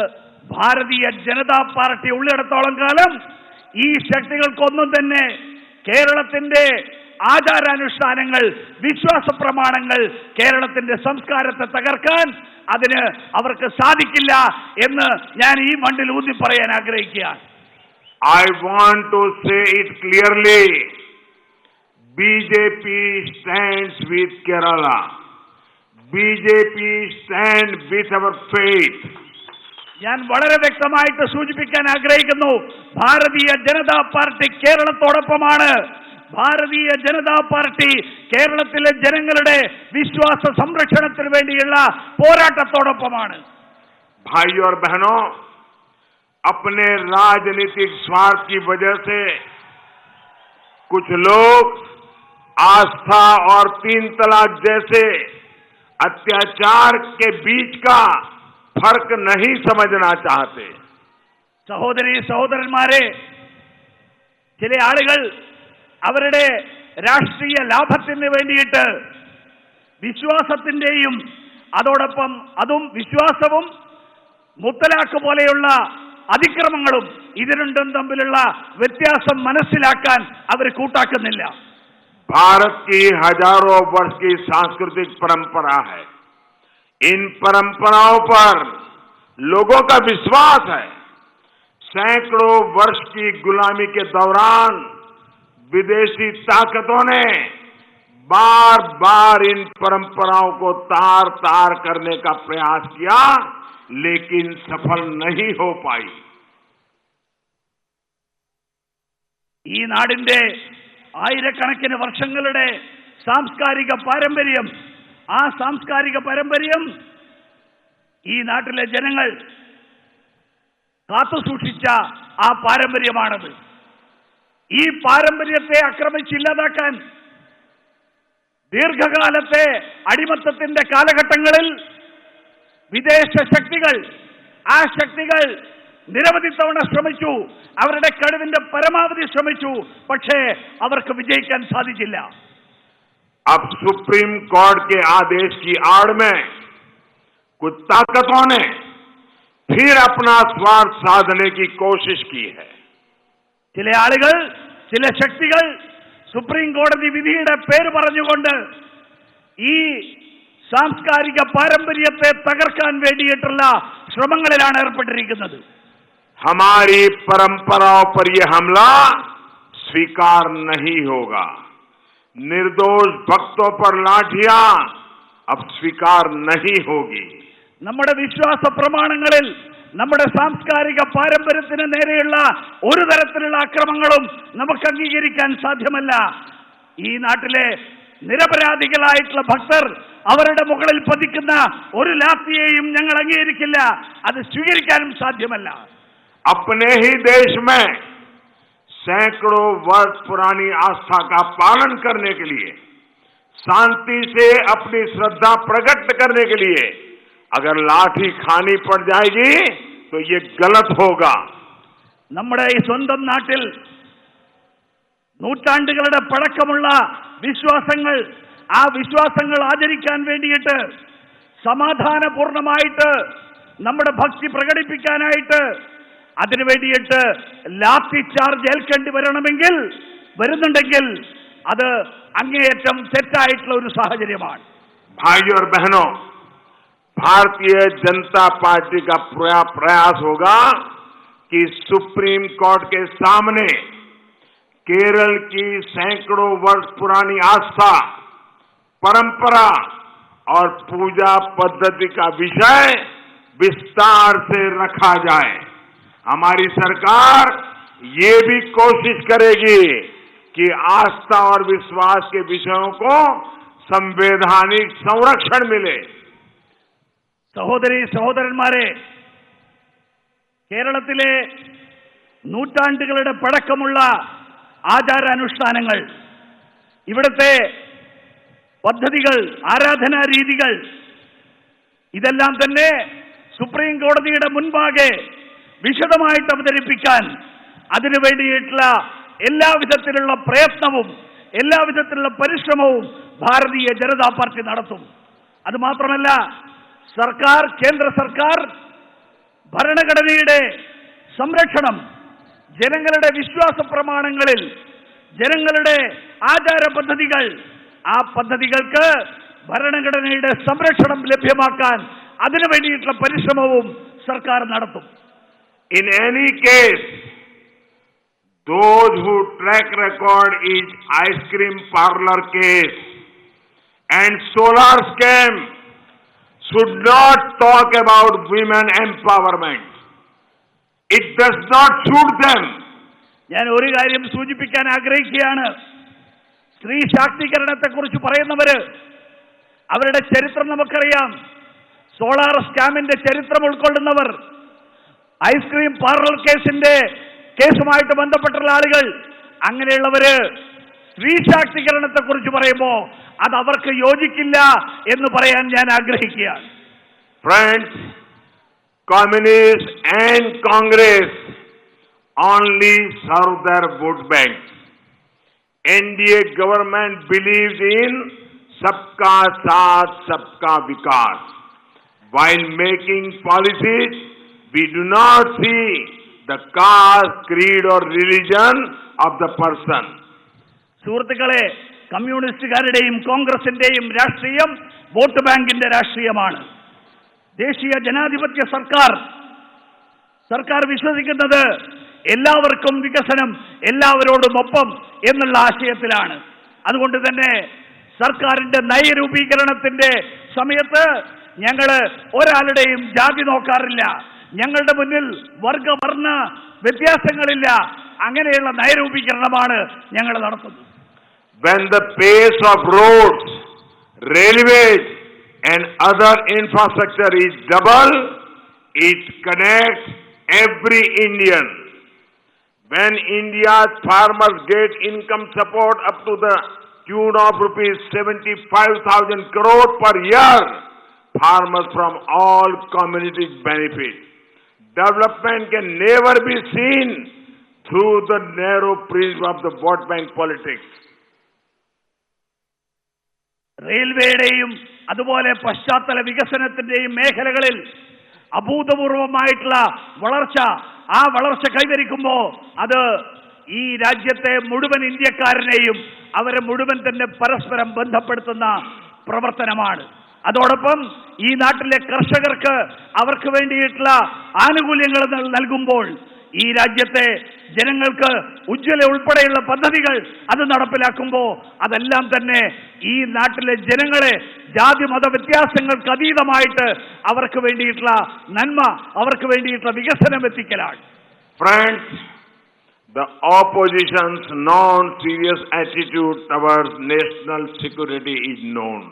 ഭാരതീയ ജനതാ പാർട്ടി ഉള്ളിടത്തോളം കാലം ഈ ശക്തികൾക്കൊന്നും തന്നെ കേരളത്തിന്റെ ആചാരാനുഷ്ഠാനങ്ങൾ, വിശ്വാസ പ്രമാണങ്ങൾ, കേരളത്തിന്റെ സംസ്കാരത്തെ തകർക്കാൻ അതിന് അവർക്ക് സാധിക്കില്ല എന്ന് ഞാൻ ഈ മണ്ണിൽ ഊന്നി പറയാൻ ആഗ്രഹിക്കുകയാണ്. I want to say it clearly. BJP stands with Kerala. BJP stands with our faith. ഞാൻ വളരെ വ്യക്തമായിട്ട് സൂചിപ്പിക്കാൻ ആഗ്രഹിക്കുന്നു, ഭാരതീയ ജനതാ പാർട്ടി കേരളത്തോടൊപ്പമാണ്. ഭാരതീയ ജനതാ പാർട്ടി കേരളത്തിലെ ജനങ്ങളുടെ വിശ്വാസ സംരക്ഷണത്തിന് വേണ്ടിയുള്ള പോരാട്ടത്തോടൊപ്പമാണ്. भाइयों और बहनों, अपने राजनीतिक स्वार्थ की वजह से कुछ लोग आस्था और 3 तलाक जैसे अत्याचार के बीच का फर्क नहीं समझना चाहते. സഹോദരി സഹോദരന്മാരെ, ചില ആളുകൾ അവരുടെ രാഷ്ട്രീയ ലാഭത്തിന് വേണ്ടിയിട്ട് വിശ്വാസത്തിന്റെയും അതോടൊപ്പം വിശ്വാസവും മുത്തലാഖ് പോലെയുള്ള അതിക്രമങ്ങളും ഇത് രണ്ടും തമ്മിലുള്ള വ്യത്യാസം മനസ്സിലാക്കാൻ അവർ കൂട്ടാക്കുന്നില്ല. भारत की हजारों वर्ष की सांस्कृतिक परंपरा है. इन परंपराओं पर लोगों का विश्वास है। सैकड़ों वर्ष की गुलामी के दौरान विदेशी ताकतों ने बार बार इन परंपराओं को तार तार करने का प्रयास किया, लेकिन सफल नहीं हो पाई। ഈ നാടിന്റെ ആയിരക്കണക്കിന് വർഷങ്ങളുടെ സാംസ്കാരിക പാരമ്പര്യം, ആ സാംസ്കാരിക പാരമ്പര്യം ഈ നാട്ടിലെ ജനങ്ങൾ കാത്തുസൂക്ഷിച്ച ആ പാരമ്പര്യമാണത്. ഈ പാരമ്പര്യത്തെ ആക്രമിച്ചില്ലാതാക്കാൻ ദീർഘകാലത്തെ അടിമത്തത്തിന്റെ കാലഘട്ടങ്ങളിൽ വിദേശ ശക്തികൾ, ആ ശക്തികൾ നിരവധി തവണ ശ്രമിച്ചു, അവരുടെ കഴിവിന്റെ പരമാവധി ശ്രമിച്ചു, പക്ഷേ അവർക്ക് വിജയിക്കാൻ സാധിച്ചില്ല. अब सुप्रीम कोर्ट के आदेश की आड़ में कुछ ताकतों ने फिर अपना स्वार्थ साधने की कोशिश की है. ചില ആളുകൾ, ചില ശക്തികൾ സുപ്രീം കോടതി വിധിയുടെ പേര് പറഞ്ഞുകൊണ്ട് ഈ സാംസ്കാരിക പാരമ്പര്യത്തെ തകർക്കാൻ വേണ്ടിയിട്ടുള്ള ശ്രമങ്ങളിലാണ് ഏർപ്പെട്ടിരിക്കുന്നത്. हमारी परंपराओं पर यह हमला स्वीकार नहीं होगा. निर्दोष भक्तों पर लाठियां अब स्वीकार नहीं होगी. നമ്മുടെ വിശ്വാസ പ്രമാണങ്ങളിൽ, നമ്മുടെ സാംസ്കാരിക പാരമ്പര്യത്തിന് നേരെയുള്ള ഒരു തരത്തിലുള്ള അക്രമങ്ങളും നമുക്ക് അംഗീകരിക്കാൻ സാധ്യമല്ല. ഈ നാട്ടിലെ നിരപരാധികളായിട്ടുള്ള ഭക്തർ അവരുടെ മുകളിൽ പതിക്കുന്ന ഒരു ലാത്തിയെയും ഞങ്ങൾ അംഗീകരിക്കില്ല, അത് സ്വീകരിക്കാനും സാധ്യമല്ല. अपने ही देश में सैकड़ों वर्ष पुरानी आस्था का पालन करने के लिए, शांति से अपनी श्रद्धा प्रकट करने के लिए अगर लाठी खानी पड़ जाएगी तो ये गलत होगा. നമ്മുടെ ഈ സ്വന്തം നാട്ടിൽ നൂറ്റാണ്ടുകളുടെ പഴക്കമുള്ള വിശ്വാസങ്ങൾ, ആ വിശ്വാസങ്ങൾ ആചരിക്കാൻ വേണ്ടിയിട്ട്, സമാധാനപൂർണമായിട്ട് നമ്മുടെ ഭക്തി പ്രകടിപ്പിക്കാനായിട്ട്, അതിനു വേണ്ടിയിട്ട് ലാത്തി ചാർജ് ഏൽക്കേണ്ടി വരുന്നുണ്ടെങ്കിൽ അത് അങ്ങേയറ്റം തെറ്റായിട്ടുള്ള ഒരു സാഹചര്യമാണ്. भाइयों और बहनों, भारतीय जनता पार्टी का प्रयास होगा कि सुप्रीम कोर्ट के सामने केरल की सैकड़ों वर्ष पुरानी आस्था, परंपरा और पूजा पद्धति का विषय विस्तार से रखा जाए. हमारी सरकार ये भी कोशिश करेगी कि आस्था और विश्वास के विषयों को संवैधानिक संरक्षण मिले. സഹോദരി സഹോദരന്മാരെ, കേരളത്തിലെ നൂറ്റാണ്ടുകളുടെ പഴക്കമുള്ള ആചാരാനുഷ്ഠാനങ്ങൾ, ഇവിടുത്തെ പദ്ധതികൾ, ആരാധനാ രീതികൾ, ഇതെല്ലാം തന്നെ സുപ്രീം കോടതിയുടെ മുൻപാകെ വിശദമായിട്ട് അവതരിപ്പിക്കാൻ അതിനു വേണ്ടിയിട്ടുള്ള എല്ലാവിധത്തിലുള്ള പ്രയത്നവും എല്ലാവിധത്തിലുള്ള പരിശ്രമവും ഭാരതീയ ജനതാ പാർട്ടി നടത്തും. അതുമാത്രമല്ല, സർക്കാർ, കേന്ദ്ര സർക്കാർ ഭരണഘടനയുടെ സംരക്ഷണം, ജനങ്ങളുടെ വിശ്വാസ പ്രമാണങ്ങളിൽ, ജനങ്ങളുടെ ആചാര പദ്ധതികൾ, ആ പദ്ധതികൾക്ക് ഭരണഘടനയുടെ സംരക്ഷണം ലഭ്യമാക്കാൻ അതിനു വേണ്ടിയിട്ടുള്ള പരിശ്രമവും സർക്കാർ നടത്തും. In any case, those who track record is ice cream parlor case and solar scam should not talk about women empowerment. It does not suit them. ഞാൻ ഒരു കാര്യം സൂചിപ്പിക്കാൻ ആഗ്രഹിക്കുകയാണ്. സ്ത്രീ ശാക്തീകരണത്തെക്കുറിച്ച് പറയുന്നവര്, അവരുടെ ചരിത്രം നമുക്കറിയാം. സോളാർ സ്കാമിന്റെ ചരിത്രം ഉൾക്കൊള്ളുന്നവർ, ഐസ്ക്രീം പാർലർ കേസുമായിട്ട് ബന്ധപ്പെട്ടുള്ള ആളുകൾ, അങ്ങനെയുള്ളവര് സ്ത്രീ ശാക്തീകരണത്തെക്കുറിച്ച് പറയുമ്പോൾ അത് അവർക്ക് യോജിക്കില്ല എന്ന് പറയാൻ ഞാൻ ആഗ്രഹിക്കുകയാണ്. Friends, Communists and Congress only serve their vote banks. NDA government believes in सबका साथ सबका विकास. While making policies, we do not see the caste, creed or religion of the person. സുഹൃത്തുക്കളെ, കമ്മ്യൂണിസ്റ്റുകാരുടെയും കോൺഗ്രസിന്റെയും രാഷ്ട്രീയം വോട്ട് ബാങ്കിന്റെ രാഷ്ട്രീയമാണ്. ദേശീയ ജനാധിപത്യ സർക്കാർ വിശ്വസിക്കുന്നത് എല്ലാവർക്കും വികസനം, എല്ലാവരോടും ഒപ്പം എന്നുള്ള ആശയത്തിലാണ്. അതുകൊണ്ട് തന്നെ സർക്കാരിന്റെ നയരൂപീകരണത്തിന്റെ സമയത്ത് ഞങ്ങൾ ഒരാളുടെയും ജാതി നോക്കാറില്ല. ഞങ്ങളുടെ മുന്നിൽ വർഗവർണ്ണ വ്യത്യാസങ്ങളില്ല. അങ്ങനെയുള്ള നയരൂപീകരണമാണ് ഞങ്ങൾ നടത്തുന്നത്. When the pace of roads, railways and other infrastructure is double, it connects every Indian. When India's farmers get income support up to the tune of rupees 75,000 crore per year, farmers from all communities benefit. Development can never be seen through the narrow prism of the vote bank politics. റെയിൽവേയുടെയും അതുപോലെ പശ്ചാത്തല വികസനത്തിന്റെയും മേഖലകളിൽ അഭൂതപൂർവമായിട്ടുള്ള ആ വളർച്ച കൈവരിക്കുമ്പോൾ അത് ഈ രാജ്യത്തെ മുഴുവൻ ഇന്ത്യക്കാരനെയും അവരെ മുഴുവൻ തന്നെ പരസ്പരം ബന്ധപ്പെടുത്തുന്ന പ്രവർത്തനമാണ്. അതോടൊപ്പം ഈ നാട്ടിലെ കർഷകർക്ക് അവർക്ക് വേണ്ടിയിട്ടുള്ള ആനുകൂല്യങ്ങൾ നൽകുമ്പോൾ ഈ രാജ്യത്തെ ജനങ്ങൾക്ക് ഉജ്ജ്വല ഉൾപ്പെടെയുള്ള പദ്ധതികൾ അത് നടപ്പിലാക്കുമ്പോൾ അതെല്ലാം തന്നെ ഈ നാട്ടിലെ ജനങ്ങളെ ജാതി മത വ്യത്യാസങ്ങൾക്ക് അതീതമായിട്ട് അവർക്ക് വേണ്ടിയിട്ടുള്ള നന്മ, അവർക്ക് വേണ്ടിയിട്ടുള്ള വികസനം എത്തിക്കലാണ്. Friends, the opposition's non-serious attitude towards national security is known.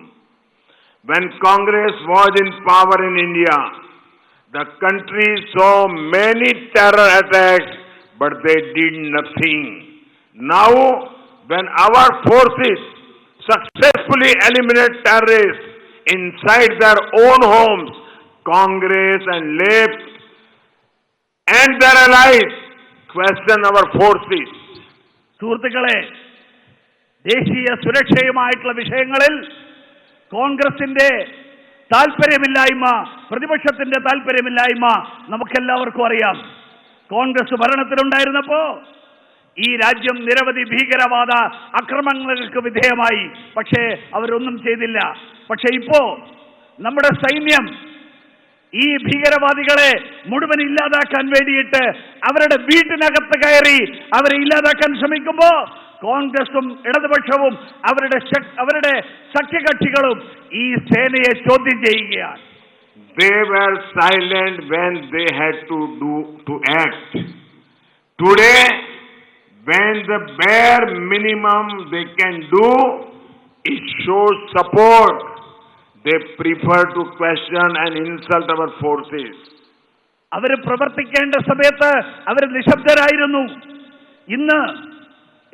When Congress was in power in India, the country saw many terror attacks, but they did nothing. Now, when our forces successfully eliminate terrorists inside their own homes, Congress and left and their allies question our forces. സുഹൃത്തുക്കളെ, ദേശീയ സുരക്ഷയുമായിട്ടുള്ള വിഷയങ്ങളിൽ കോൺഗ്രസിന്റെ താല്പര്യമില്ലായ്മ, പ്രതിപക്ഷത്തിന്റെ താല്പര്യമില്ലായ്മ നമുക്കെല്ലാവർക്കും അറിയാം. കോൺഗ്രസ് ഭരണത്തിലുണ്ടായിരുന്നപ്പോ ഈ രാജ്യം നിരവധി ഭീകരവാദ ആക്രമണങ്ങൾക്ക് വിധേയമായി. പക്ഷേ അവരൊന്നും ചെയ്തില്ല. പക്ഷെ ഇപ്പോ നമ്മുടെ സൈന്യം ഈ ഭീകരവാദികളെ മുഴുവൻ ഇല്ലാതാക്കാൻ വേണ്ടിയിട്ട് അവരുടെ വീട്ടിനകത്ത് കയറി അവരെ ഇല്ലാതാക്കാൻ ശ്രമിക്കുമ്പോ കോൺഗ്രസും ഇടതുപക്ഷവും അവരുടെ സഖ്യകക്ഷികളും ഈ സേനയെ ചോദ്യം ചെയ്യുകയാണ്. They were silent when they had to act. Today, when the bare minimum they can do is show support, they prefer to question and insult our forces. അവർ പ്രവർത്തിക്കേണ്ട സമയത്ത് അവർ നിശബ്ദരായിരുന്നു. ഇന്ന്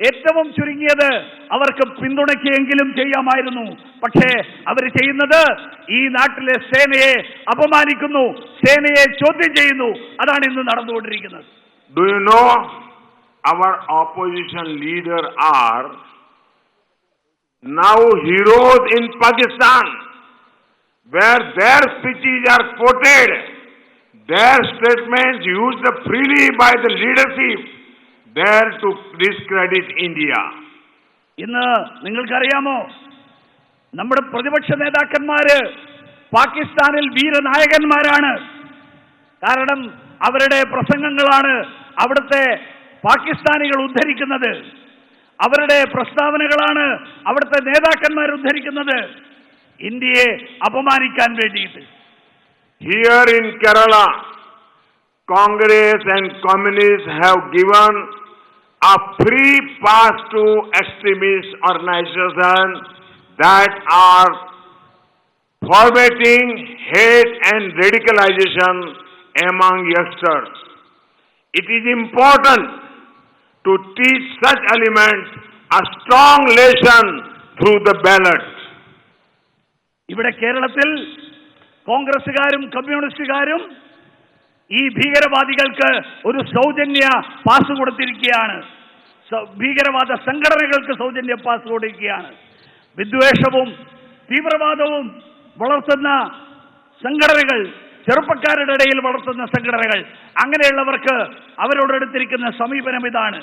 ഏറ്റവും ചുരുങ്ങിയത് അവർക്ക് പിന്തുണയ്ക്കെങ്കിലും ചെയ്യാമായിരുന്നു. പക്ഷേ അവർ ചെയ്യുന്നത് ഈ നാട്ടിലെ സേനയെ അപമാനിക്കുന്നു, സേനയെ ചോദ്യം ചെയ്യുന്നു. അതാണ് ഇന്ന് നടന്നുകൊണ്ടിരിക്കുന്നത്. Do you know our opposition leaders are now heroes in Pakistan, where their speeches are quoted, their statements used freely by the leadership there to discredit India. ഇന്ന് നിങ്ങൾക്കറിയാമോ, നമ്മുടെ പ്രതിപക്ഷ നേതാക്കന്മാര് പാകിസ്ഥാനിൽ വീരനായകന്മാരാണ്. കാരണം അവരുടെ പ്രസംഗങ്ങളാണ് അവിടുത്തെ പാകിസ്ഥാനികൾ ഉദ്ധരിക്കുന്നത്. അവരുടെ പ്രസ്താവനകളാണ് അവിടുത്തെ നേതാക്കന്മാർ ഉദ്ധരിക്കുന്നത് ഇന്ത്യയെ അപമാനിക്കാൻ വേണ്ടിയിട്ട്. Here in Kerala, Congress and communists have given a free pass to extremist organizations that are fomenting hate and radicalization among youngsters. It is important to teach such elements a strong lesson through the ballot. ഇവിടെ കേരളത്തിൽ കോൺഗ്രസുകാരും കമ്മ്യൂണിസ്റ്റുകാരും ഈ ഭീകരവാദികൾക്ക് ഒരു സൗജന്യ പാസ് കൊടുത്തിരിക്കുകയാണ്. ഭീകരവാദ സംഘടനകൾക്ക് സൗജന്യ പാസ് കൊടുക്കുകയാണ്. വിദ്വേഷവും തീവ്രവാദവും വളർത്തുന്ന സംഘടനകൾ, ചെറുപ്പക്കാരുടെ ഇടയിൽ വളർത്തുന്ന സംഘടനകൾ, അങ്ങനെയുള്ളവർക്ക് അവരോടെടുത്തിരിക്കുന്ന സമീപനം ഇതാണ്.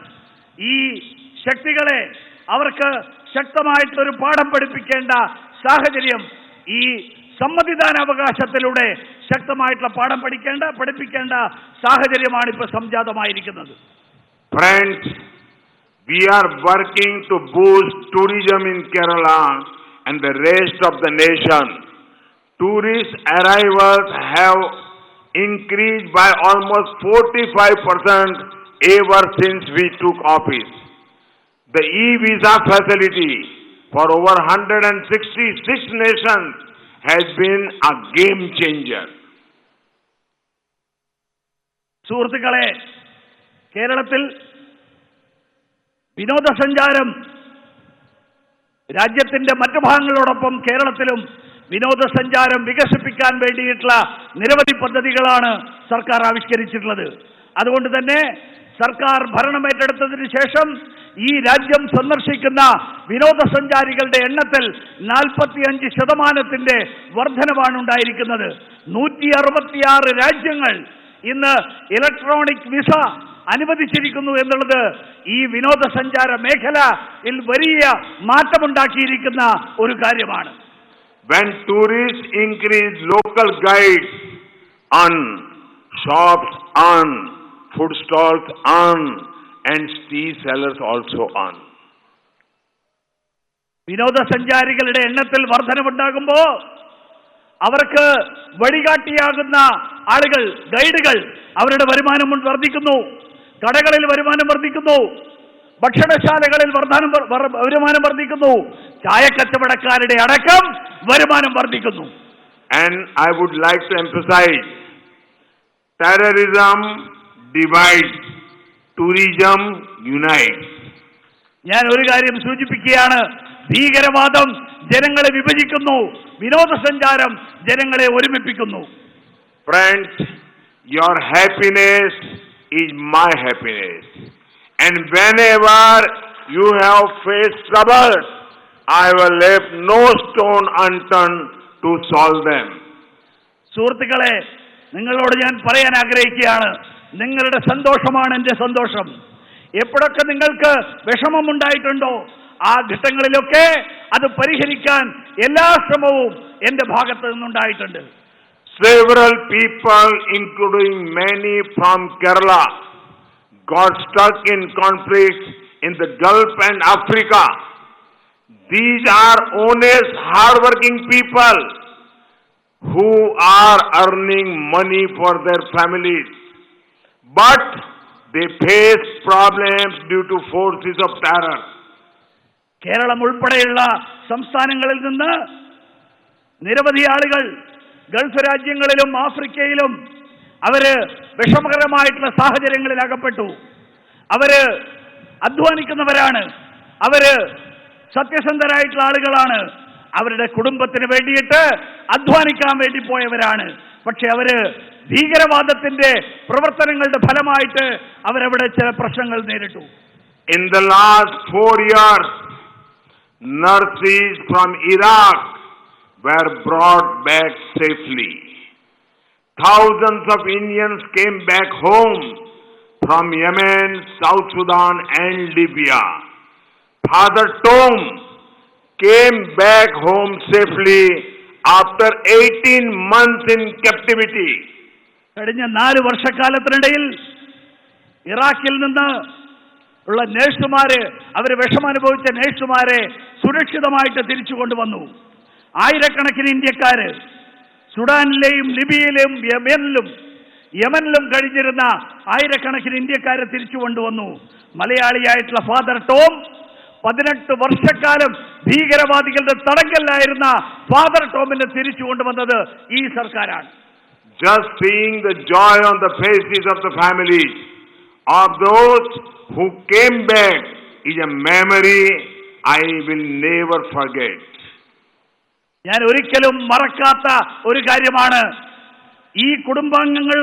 ഈ ശക്തികളെ അവർക്ക് ശക്തമായിട്ടൊരു പാഠം പഠിപ്പിക്കേണ്ട സാഹചര്യം ഈ സമ്മതിദാനാവകാശത്തിലൂടെ ശക്തമായിട്ടുള്ള പാഠം പഠിപ്പിക്കേണ്ട സാഹചര്യമാണ് ഇപ്പോൾ സംജാതമായിരിക്കുന്നത്. Friends, we are working to boost tourism in Kerala and the rest of the nation. Tourist arrivals have increased by almost 45% ever since we took office. The e-visa facility for over 166 nations has been a game changer. സുഹൃത്തുക്കളെ, കേരളത്തിൽ വിനോദസഞ്ചാരം രാജ്യത്തിന്റെ മറ്റു ഭാഗങ്ങളോടൊപ്പം കേരളത്തിലും വിനോദസഞ്ചാരം വികസിപ്പിക്കാൻ വേണ്ടിയിട്ടുള്ള നിരവധി പദ്ധതികളാണ് സർക്കാർ ആവിഷ്കരിച്ചിട്ടുള്ളത്. അതുകൊണ്ട് തന്നെ സർക്കാർ ഭരണമേറ്റെടുത്തതിന് ശേഷം ഈ രാജ്യം സന്ദർശിക്കുന്ന വിനോദസഞ്ചാരികളുടെ എണ്ണത്തിൽ 45% വർധനവാണ് ഉണ്ടായിരിക്കുന്നത്. 166 രാജ്യങ്ങൾ ഇന്ന് ഇലക്ട്രോണിക് വിസ അനുവദിച്ചിരിക്കുന്നു എന്നുള്ളത് ഈ വിനോദസഞ്ചാര മേഖലയിൽ വലിയ മാറ്റമുണ്ടാക്കിയിരിക്കുന്ന ഒരു കാര്യമാണ്. When tourists increase, local guides earn, shops earn, food stalls earn, and tea sellers also earn. വിനോദസഞ്ചാരികളുടെ എണ്ണത്തിൽ വർധനവുണ്ടാകുമ്പോൾ അവർക്ക് വഴികാട്ടിയാകുന്ന ആളുകൾ, ഗൈഡുകൾ, അവരുടെ വരുമാനം വർദ്ധിക്കുന്നു. കടകളിൽ വരുമാനം വർദ്ധിക്കുന്നു. ഭക്ഷണശാലകളിൽ വരുമാനം വർദ്ധിക്കുന്നു. ചായക്കച്ചവടക്കാരുടെ അടക്കം വരുമാനം വർദ്ധിക്കുന്നു. And I would like to emphasize, terrorism divides, tourism unites. ഞാൻ ഒരു കാര്യം സൂചിപ്പിക്കുകയാണ്, ഭീകരവാദം ജനങ്ങളെ വിഭജിക്കുന്നു, വിനോദസഞ്ചാരം ജനങ്ങളെ ഒരുമിപ്പിക്കുന്നു. Friends, your happiness is my happiness. And whenever you have faced troubles, I will leave no stone unturned to solve them. സുഹൃത്തുക്കളെ, നിങ്ങളോട് ഞാൻ പറയാൻ ആഗ്രഹിക്കുകയാണ്, നിങ്ങളുടെ സന്തോഷമാണ് എൻ്റെ സന്തോഷം. എപ്പോഴൊക്കെ നിങ്ങൾക്ക് വിഷമമുണ്ടായിട്ടുണ്ടോ ആ ഘട്ടങ്ങളിലൊക്കെ അത് പരിഹരിക്കാൻ എല്ലാ ശ്രമവും എൻ്റെ ഭാഗത്ത് നിന്നുണ്ടായിട്ടുണ്ട്. Several people, including many from Kerala, got stuck in conflicts in the Gulf and Africa. These are honest, hard-working people who are earning money for their families, but they face problems due to forces of terror. Keralam ഉൾപ്പെടെയുള്ള സംസ്ഥാനങ്ങളിൽ നിന്ന് നിരവധി ആളുകൾ ഗൾഫ് രാജ്യങ്ങളിലും ആഫ്രിക്കയിലും അവര് വിഷമകരമായിട്ടുള്ള സാഹചര്യങ്ങളിൽ അകപ്പെട്ടു. അവര് അധ്വാനിക്കുന്നവരാണ്, അവര് സത്യസന്ധരായിട്ടുള്ള ആളുകളാണ്, അവരുടെ കുടുംബത്തിന് വേണ്ടിയിട്ട് അധ്വാനിക്കാൻ വേണ്ടി പോയവരാണ്. പക്ഷെ അവര് ഭീകരവാദത്തിന്റെ പ്രവർത്തനങ്ങളുടെ ഫലമായിട്ട് അവരവിടെ ചില പ്രശ്നങ്ങൾ നേരിട്ടു. In the last 4 years, nurses from Iraq were brought back safely. Thousands of Indians came back home from Yemen, South Sudan and Libya. Father Tom came back home safely after 18 months in captivity. കഴിഞ്ഞ 4 വർഷക്കാലത്തിനിടയിൽ ഇറാഖിൽ നിന്ന് ഉള്ള നേഴ്സുമാര്, അവര് വിഷമനുഭവിച്ച നേഴ്സുമാരെ സുരക്ഷിതമായിട്ട് തിരിച്ചു കൊണ്ടുവന്നു. ആയിരക്കണക്കിന് ഇന്ത്യക്കാര് സുഡാനിലെയും ലിബിയയിലെയും യമനിലും കഴിഞ്ഞിരുന്ന ആയിരക്കണക്കിന് ഇന്ത്യക്കാരെ തിരിച്ചു കൊണ്ടുവന്നു. മലയാളിയായിട്ടുള്ള ഫാദർ ടോം 18 വർഷക്കാലം ഭീകരവാദികളുടെ തടങ്കലിലായിരുന്ന ഫാദർ ടോമിനെ തിരിച്ചു കൊണ്ടുവന്നത് ഈ സർക്കാരാണ്. Just seeing the joy on the faces of the families of those who came back is a memory I will never forget. ഞാൻ ഒരിക്കലും മറക്കാത്ത ഒരു കാര്യമാണ്. ഈ കുടുംബാംഗങ്ങൾ,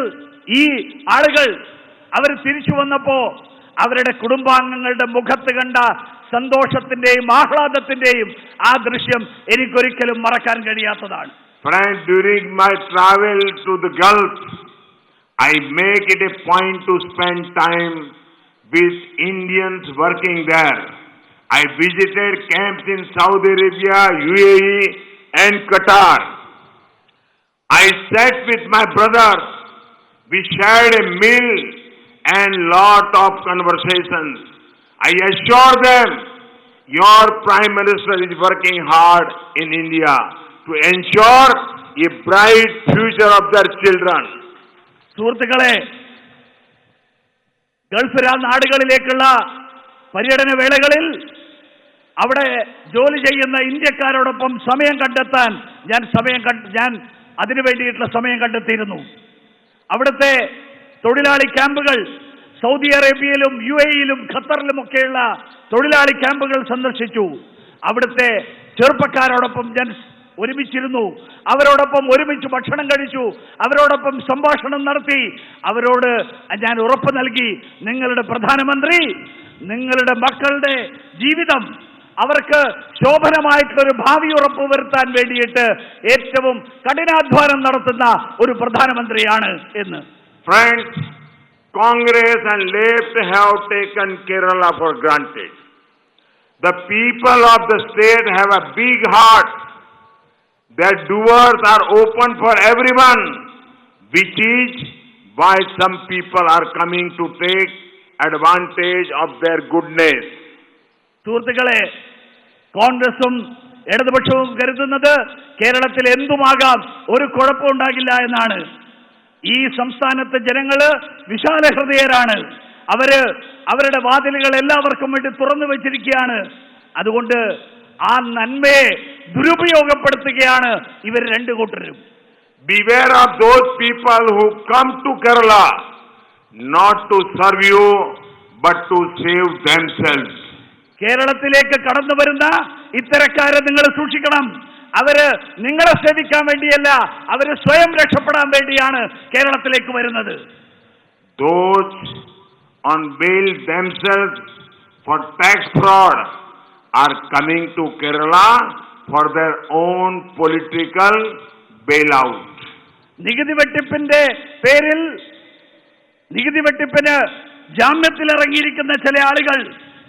ഈ ആളുകൾ അവർ തിരിച്ചു വന്നപ്പോ അവരുടെ കുടുംബാംഗങ്ങളുടെ മുഖത്ത് കണ്ട സന്തോഷത്തിന്റെയും ആഹ്ലാദത്തിന്റെയും ആ ദൃശ്യം എനിക്കൊരിക്കലും മറക്കാൻ കഴിയാത്തതാണ്. Friends, during my travel to the Gulf, I make it a point to spend time with Indians working there. I visited camps in Saudi Arabia, UAE and Qatar. I sat with my brothers. We shared a meal and lot of conversations. I assure them, your Prime Minister is working hard in India to ensure a bright future of their children. സുഹൃത്തുക്കളെ, ഗൾഫ് നാടുകളിലേക്കുള്ള പര്യടന വേളകളിൽ അവിടെ ജോലി ചെയ്യുന്ന ഇന്ത്യക്കാരോടൊപ്പം സമയം കണ്ടെത്താൻ ഞാൻ അതിനു വേണ്ടിയിട്ടുള്ള സമയം കണ്ടെത്തിയിരുന്നു. അവിടുത്തെ തൊഴിലാളി ക്യാമ്പുകൾ, സൗദി അറേബ്യയിലും UAE-യിലും ഖത്തറിലുമൊക്കെയുള്ള തൊഴിലാളി ക്യാമ്പുകൾ സന്ദർശിച്ചു. അവിടുത്തെ ചെറുപ്പക്കാരോടൊപ്പം ഞാൻ ഒരുമിച്ചിരുന്നു. അവരോടൊപ്പം ഒരുമിച്ച് ഭക്ഷണം കഴിച്ചു. അവരോടൊപ്പം സംഭാഷണം നടത്തി. അവരോട് ഞാൻ ഉറപ്പ് നൽകി, നിങ്ങളുടെ പ്രധാനമന്ത്രി നിങ്ങളുടെ മക്കളുടെ ജീവിതം അവർക്ക് ശോഭനമായിട്ടുള്ളൊരു ഭാവി ഉറപ്പുവരുത്താൻ വേണ്ടിയിട്ട് ഏറ്റവും കഠിനാധ്വാനം നടത്തുന്ന ഒരു പ്രധാനമന്ത്രിയാണ് എന്ന്. Friends, Congress and left have taken Kerala for granted. The people of the state have a big heart. Their doors are open for everyone, which is why some people are coming to take advantage of their goodness. സുഹൃത്തുക്കളെ, കോൺഗ്രസും ഇടതുപക്ഷവും കരുതുന്നത് കേരളത്തിൽ എന്തുമാകാം, ഒരു കുഴപ്പമുണ്ടാകില്ല എന്നാണ്. ഈ സംസ്ഥാനത്തെ ജനങ്ങള് വിശാല ഹൃദയരാണ്. അവരുടെ വാതിലുകൾ എല്ലാവർക്കും വേണ്ടി തുറന്നു വെച്ചിരിക്കുകയാണ്. അതുകൊണ്ട് ആ നന്മയെ ദുരുപയോഗപ്പെടുത്തുകയാണ് ഇവർ രണ്ടു കൂട്ടരും. Beware of those people who come to Kerala not to serve you but to save themselves. കേരളത്തിലേക്ക് കടന്നു വരുന്ന ഇത്തരക്കാരെ നിങ്ങൾ സൂക്ഷിക്കണം. അവര് നിങ്ങളെ സേവിക്കാൻ വേണ്ടിയല്ല, അവര് സ്വയം രക്ഷപ്പെടാൻ വേണ്ടിയാണ് കേരളത്തിലേക്ക് വരുന്നത്. Those on bail themselves for tax fraud are coming to Kerala for their own political bailout. നികുതി വെട്ടിപ്പിന്റെ പേരിൽ നികുതി വെട്ടിപ്പിന് ജാമ്യത്തിൽ ഇറങ്ങിയിരിക്കുന്ന ചില ആളുകൾ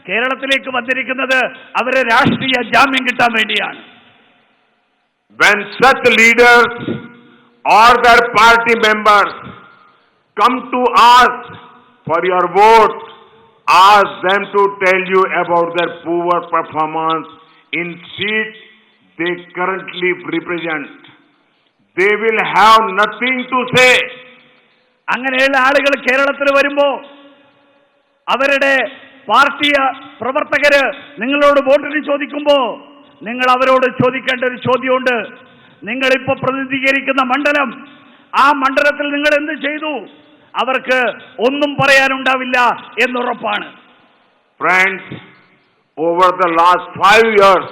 കേരളത്തിലേക്ക് വന്നിരിക്കുന്നത് അവരെ രാഷ്ട്രീയ ജാമ്യം കിട്ടാൻ വേണ്ടിയാണ്. When such leaders or their party members come to ask for your vote, ask them to tell you about their poor performance in seats they currently represent. They will have nothing to say. അങ്ങനെയുള്ള ആളുകൾ കേരളത്തിൽ വരുമ്പോൾ അവരുടെ പാർട്ടി പ്രവർത്തകര് നിങ്ങളോട് വോട്ടിന് ചോദിക്കുമ്പോൾ നിങ്ങൾ അവരോട് ചോദിക്കേണ്ട ഒരു ചോദ്യമുണ്ട്. നിങ്ങളിപ്പോ പ്രതിനിധീകരിക്കുന്ന മണ്ഡലം, ആ മണ്ഡലത്തിൽ നിങ്ങൾ എന്ത് ചെയ്തു? അവർക്ക് ഒന്നും പറയാനുണ്ടാവില്ല എന്നുറപ്പാണ്. Friends, over the last 5 years,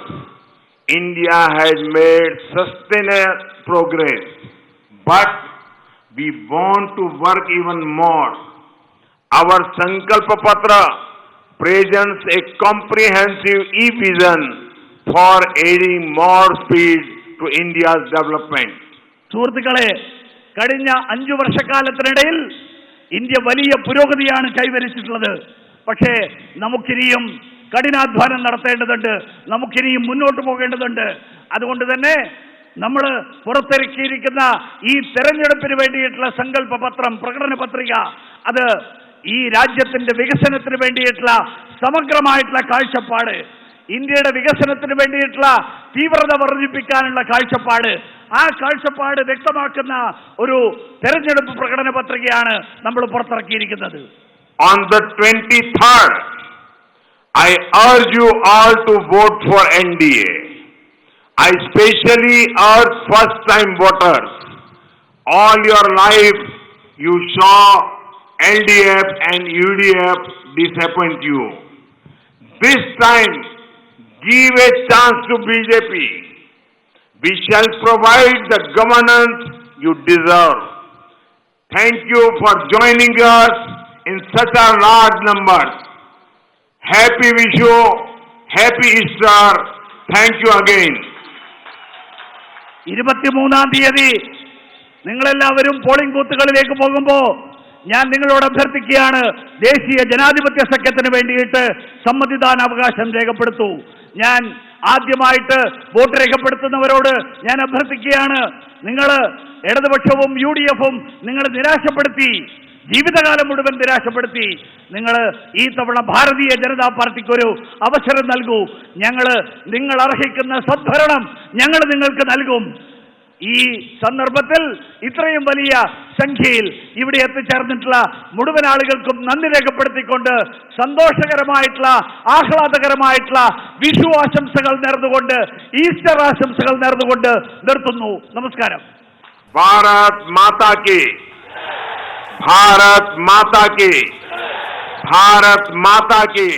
India has made sustained progress, but we want to work even more. Our Sankalpa Patra presents a comprehensive e-vision for adding more speed to India's development. സുഹൃത്തുക്കളെ, കഴിഞ്ഞ 5 വർഷക്കാലത്തിനിടയിൽ ഇന്ത്യ വലിയ പുരോഗതിയാണ് കൈവരിച്ചിട്ടുള്ളത്. പക്ഷേ നമുക്കിനിയും കഠിനാധ്വാനം നടത്തേണ്ടതുണ്ട്, നമുക്കിനിയും മുന്നോട്ട് പോകേണ്ടതുണ്ട്. അതുകൊണ്ട് തന്നെ നമ്മൾ പുറത്തിറക്കിയിരിക്കുന്ന ഈ തെരഞ്ഞെടുപ്പിന് വേണ്ടിയിട്ടുള്ള സങ്കല്പ പത്രം, പ്രകടന പത്രിക, അത് ഈ രാജ്യത്തിന്റെ വികസനത്തിന് വേണ്ടിയിട്ടുള്ള സമഗ്രമായിട്ടുള്ള കാഴ്ചപ്പാട്, ഇന്ത്യയുടെ വികസനത്തിന് വേണ്ടിയിട്ടുള്ള തീവ്രത വർദ്ധിപ്പിക്കാനുള്ള കാഴ്ചപ്പാട്, ആ കാഴ്ചപ്പാട് വ്യക്തമാക്കുന്ന ഒരു തെരഞ്ഞെടുപ്പ് പ്രകടന പത്രികയാണ് നമ്മൾ പുറത്തിറക്കിയിരിക്കുന്നത്. On the 23rd, I urge you all to vote for NDA. I specially urge first-time voters. All your life you saw LDF and UDF disappoint you. This time, give a chance to BJP. We shall provide the governance you deserve. Thank you for joining us in such a large number. Happy Vishu, Happy Easter. Thank you again. 23-ാം തീയതി നിങ്ങളെല്ലാവരും പോളിംഗ് ബൂത്തുകളിലേക്ക് പോകുമ്പോൾ ഞാൻ നിങ്ങളോട് അഭ്യർത്ഥിക്കുകയാണ്, ദേശീയ ജനാധിപത്യ സഖ്യത്തിന് വേണ്ടിയിട്ട് സമ്മതിദാനാവകാശം രേഖപ്പെടുത്തൂ. ഞാൻ ആദ്യമായിട്ട് വോട്ട് രേഖപ്പെടുത്തുന്നവരോട് ഞാൻ അഭ്യർത്ഥിക്കുകയാണ്, നിങ്ങൾ ഇടതുപക്ഷവും UDF-ഉം നിങ്ങൾ നിരാശപ്പെടുത്തി, ജീവിതകാലം മുഴുവൻ നിരാശപ്പെടുത്തി. നിങ്ങൾ ഈ തവണ ഭാരതീയ ജനതാ പാർട്ടിക്കൊരു അവസരം നൽകൂ. നിങ്ങൾ അർഹിക്കുന്ന സദ്ഭരണം ഞങ്ങൾ നിങ്ങൾക്ക് നൽകും. ഈ സന്ദർഭത്തിൽ ഇത്രയും വലിയ സംഖ്യയിൽ ഇവിടെ എത്തിച്ചേർന്നിട്ടുള്ള മുഴുവൻ ആളുകൾക്കും നന്ദി രേഖപ്പെടുത്തിക്കൊണ്ട് സന്തോഷകരമായിട്ടുള്ള ആഹ്ലാദകരമായിട്ടുള്ള വിഷു ആശംസകൾ നേർന്നുകൊണ്ട്, ഈസ്റ്റർ ആശംസകൾ നേർന്നുകൊണ്ട് നിർത്തുന്നു. നമസ്കാരം. भारत माता की, भारत माता की, भारत माता की।